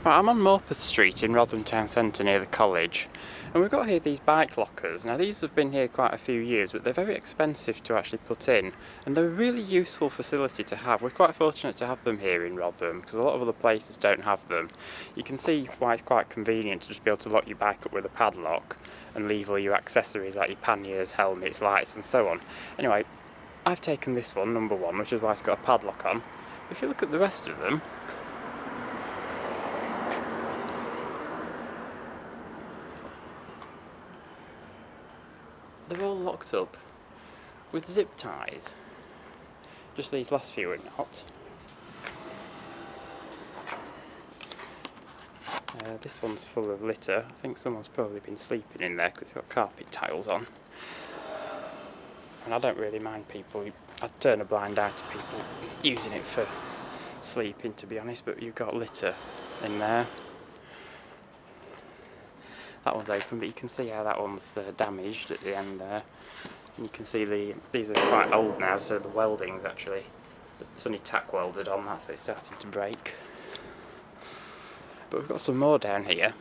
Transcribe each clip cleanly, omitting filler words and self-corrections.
Right, I'm on Morpeth Street in Rotherham town centre near the college, and we've got here these bike lockers. Now these have been here quite a few years, but they're very expensive to actually put in, and they're a really useful facility to have. We're quite fortunate to have them here in Rotherham because a lot of other places don't have them. You can see why it's quite convenient to just be able to lock your bike up with a padlock and leave all your accessories like your panniers, helmets, lights and so on. Anyway, I've taken this one, number one, which is why it's got a padlock on. If you look at the rest of them, they're all locked up with zip ties. Just these last few are not. This one's full of litter. I think someone's probably been sleeping in there because it's got carpet tiles on. And I don't really mind people, I'd turn a blind eye to people using it for sleeping, to be honest, but you've got litter in there. That one's open, but you can see how that one's damaged at the end there. And you can see these are quite old now, so the welding's actually, it's only tack welded on that, so it's starting to break. But we've got some more down here.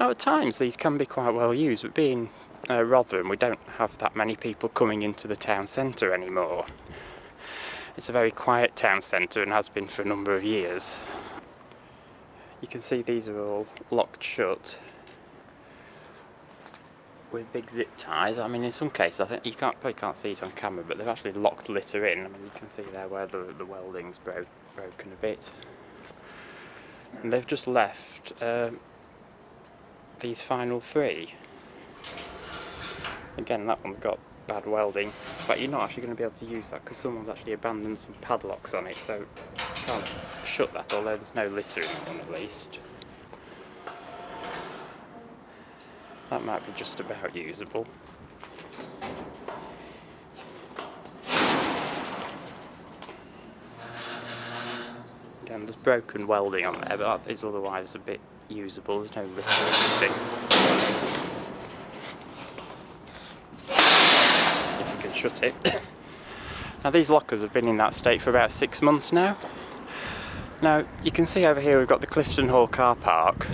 Now at times these can be quite well used, but being Rotherham, we don't have that many people coming into the town centre anymore. It's a very quiet town centre and has been for a number of years. You can see these are all locked shut with big zip ties. I mean, in some cases, I think you probably can't see it on camera, but they've actually locked litter in. I mean, you can see there where the welding's broken a bit. And they've just left these final three. Again, that one's got bad welding, but you're not actually going to be able to use that because someone's actually abandoned some padlocks on it, so you can't shut that, although there's no litter in that one at least. That might be just about usable. Again, there's broken welding on there, but that is otherwise a bit usable. There's no litter or anything. If you can shut it. Now these lockers have been in that state for about 6 months now. Now you can see over here we've got the Clifton Hall car park.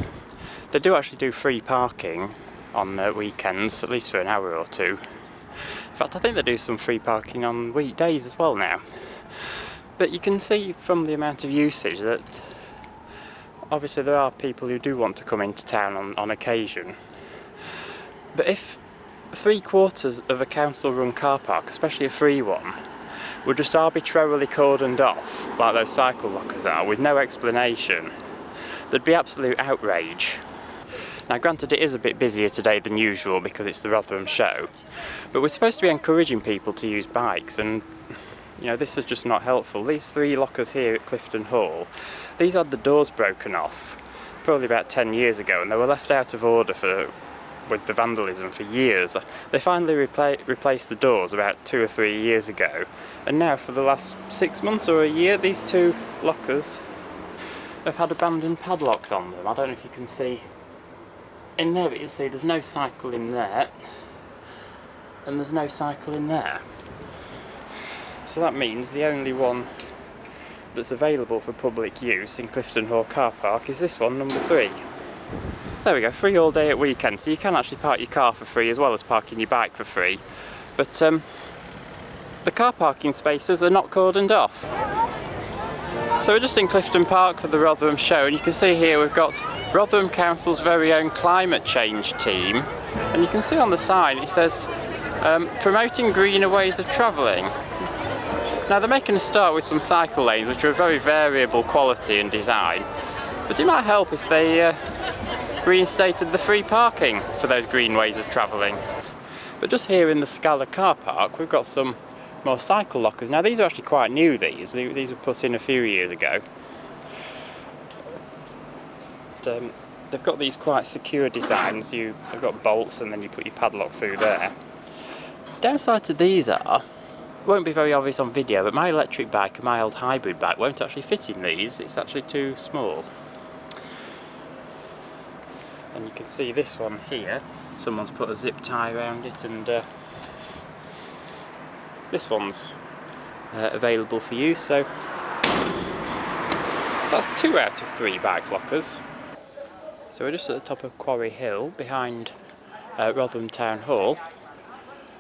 They do actually do free parking on weekends, at least for an hour or two. In fact, I think they do some free parking on weekdays as well now. But you can see from the amount of usage that obviously there are people who do want to come into town on occasion. But if 3/4 of a council-run car park, especially a free one, were just arbitrarily cordoned off, like those cycle lockers are, with no explanation, there'd be absolute outrage. Now granted, it is a bit busier today than usual because it's the Rotherham show, but we're supposed to be encouraging people to use bikes, and you know, this is just not helpful. These 3 lockers here at Clifton Hall, these had the doors broken off probably about 10 years ago, and they were left out of order with the vandalism for years. They finally replaced the doors about 2 or 3 years ago, and now for the last 6 months or a year, these 2 lockers have had abandoned padlocks on them. I don't know if you can see in there, but you'll see there's no cycle in there, and there's no cycle in there. So that means the only one that's available for public use in Clifton Hall car park is this one, number 3. There we go, free all day at weekends, so you can actually park your car for free as well as parking your bike for free. But the car parking spaces are not cordoned off. So we're just in Clifton Park for the Rotherham show, and you can see here we've got Rotherham Council's very own climate change team, and you can see on the sign it says promoting greener ways of travelling. Now they're making a start with some cycle lanes which are very variable quality and design, but it might help if they reinstated the free parking for those green ways of travelling. But just here in the Scala car park we've got some more cycle lockers. Now these are actually quite new, these were put in a few years ago. They've got these quite secure designs. They've got bolts and then you put your padlock through there. Downside to these won't be very obvious on video, but my electric bike and my old hybrid bike won't actually fit in these. It's actually too small. And you can see this one here, someone's put a zip tie around it, and this one's available for use. So That's 2 out of 3 bike lockers. So we're just at the top of Quarry Hill, behind Rotherham Town Hall.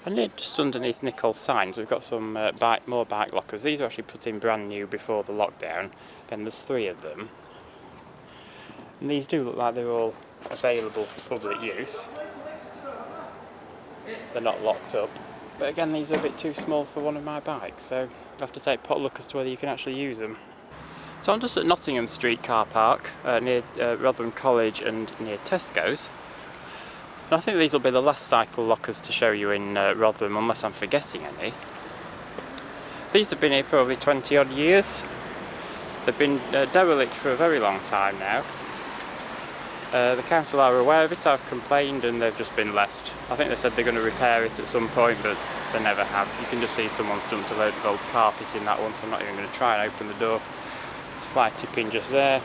And just underneath Nicholl's signs we've got some more bike lockers. These were actually put in brand new before the lockdown. Then there's 3 of them. And these do look like they're all available for public use. They're not locked up. But again, these are a bit too small for one of my bikes, so I'll have to take pot look as to whether you can actually use them. So I'm just at Nottingham Street car park, near Rotherham College and near Tesco's. And I think these will be the last cycle lockers to show you in Rotherham, unless I'm forgetting any. These have been here probably 20 odd years. They've been derelict for a very long time now. The council are aware of it, I've complained, and they've just been left. I think they said they're going to repair it at some point, but they never have. You can just see someone's dumped a load of old carpet in that one, so I'm not even going to try and open the door. There's fly tipping just there.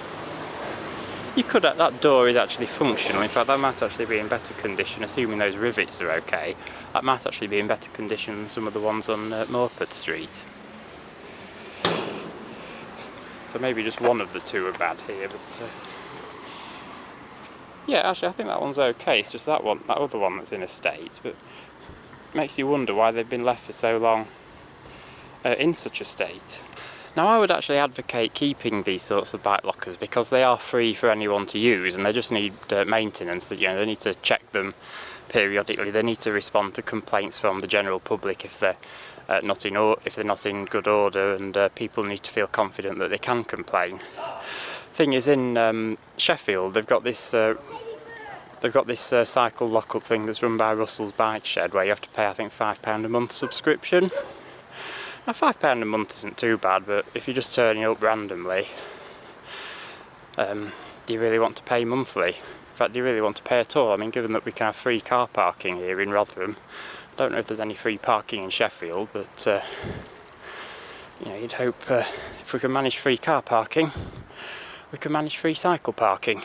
You could, that door is actually functional. In fact, that might actually be in better condition, assuming those rivets are okay. That might actually be in better condition than some of the ones on Morpeth Street. So maybe just one of the two are bad here, but yeah, actually I think that one's okay. It's just that other one that's in a state, but it makes you wonder why they've been left for so long in such a state. Now I would actually advocate keeping these sorts of bike lockers because they are free for anyone to use, and they just need maintenance. That, you know, they need to check them periodically. They need to respond to complaints from the general public if they're not in good order, and people need to feel confident that they can complain. Thing is, in Sheffield they've got this cycle lock-up thing that's run by Russell's Bike Shed, where you have to pay, I think, £5 a month subscription. Now £5 a month isn't too bad, but if you're just turning up randomly, do you really want to pay monthly? In fact, do you really want to pay at all? I mean, given that we can have free car parking here in Rotherham, I don't know if there's any free parking in Sheffield, but you know, you'd hope if we can manage free car parking, we can manage free cycle parking.